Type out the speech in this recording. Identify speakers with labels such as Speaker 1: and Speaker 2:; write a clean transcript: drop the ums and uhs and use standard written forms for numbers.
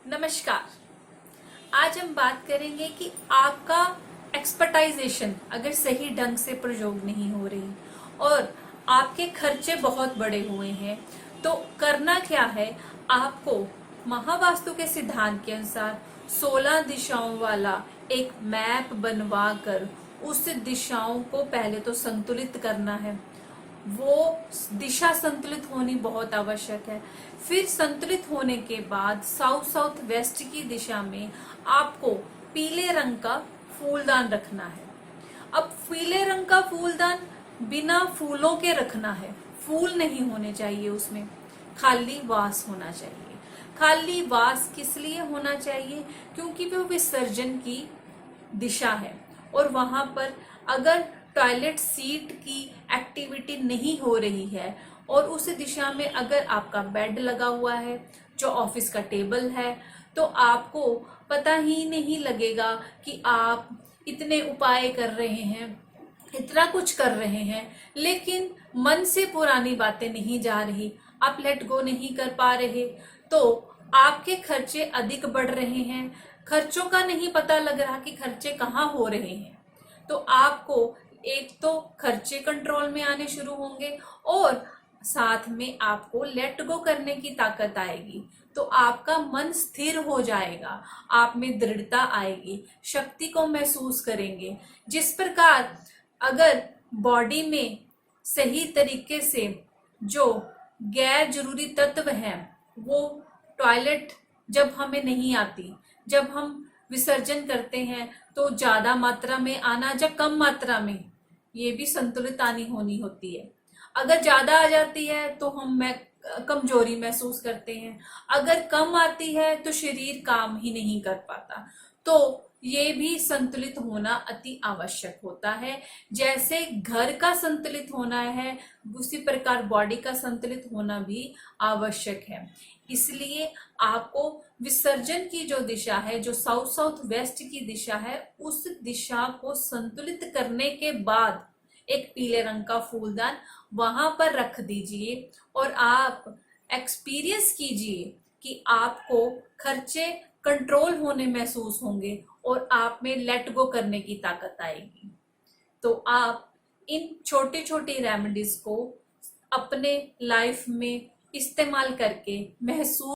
Speaker 1: नमस्कार। आज हम बात करेंगे कि आपका एक्सपर्टाइजेशन अगर सही ढंग से प्रयोग नहीं हो रही और आपके खर्चे बहुत बड़े हुए हैं तो करना क्या है। आपको महावास्तु के सिद्धांत के अनुसार 16 दिशाओं वाला एक मैप बनवा कर उस दिशाओं को पहले तो संतुलित करना है। वो दिशा संतुलित होनी बहुत आवश्यक है। फिर संतुलित होने के बाद साउथ साउथ वेस्ट की दिशा में आपको पीले रंग का फूलदान रखना है। अब पीले रंग का फूलदान बिना फूलों के रखना है, फूल नहीं होने चाहिए उसमें, खाली वास होना चाहिए। खाली वास किस लिए होना चाहिए? क्योंकि वो विसर्जन की दिशा है और वहां पर अगर टॉयलेट सीट की एक्टिविटी नहीं हो रही है और उस दिशा में अगर आपका बेड लगा हुआ है, जो ऑफिस का टेबल है, तो आपको पता ही नहीं लगेगा कि आप इतने उपाय कर रहे हैं, इतना कुछ कर रहे हैं, लेकिन मन से पुरानी बातें नहीं जा रही, आप लेट गो नहीं कर पा रहे, तो आपके खर्चे अधिक बढ़ रहे हैं। खर्चों का नहीं पता लग रहा कि खर्चे कहाँ हो रहे हैं। तो आपको एक तो खर्चे कंट्रोल में आने शुरू होंगे और साथ में आपको लेट गो करने की ताकत आएगी। तो आपका मन स्थिर हो जाएगा, आप में दृढ़ता आएगी, शक्ति को महसूस करेंगे। जिस प्रकार अगर बॉडी में सही तरीके से जो गैर जरूरी तत्व हैं वो टॉयलेट जब हमें नहीं आती, जब हम विसर्जन करते हैं तो ज्यादा मात्रा में आना, जब कम मात्रा में, ये भी संतुलित आनी होनी होती है। अगर ज्यादा आ जाती है तो हम कमजोरी महसूस करते हैं, अगर कम आती है तो शरीर काम ही नहीं कर पाता। तो ये भी संतुलित होना अति आवश्यक होता है। जैसे घर का संतुलित होना है उसी प्रकार बॉडी का संतुलित होना भी आवश्यक है। इसलिए आपको विसर्जन की जो दिशा है, जो साउथ साउथ वेस्ट की दिशा है, उस दिशा को संतुलित करने के बाद एक पीले रंग का फूलदान वहां पर रख दीजिए और आप एक्सपीरियंस कीजिए कि आपको खर्चे कंट्रोल होने महसूस होंगे और आप में लेट गो करने की ताकत आएगी। तो आप इन छोटी छोटी रेमेडीज को अपने लाइफ में इस्तेमाल करके महसूस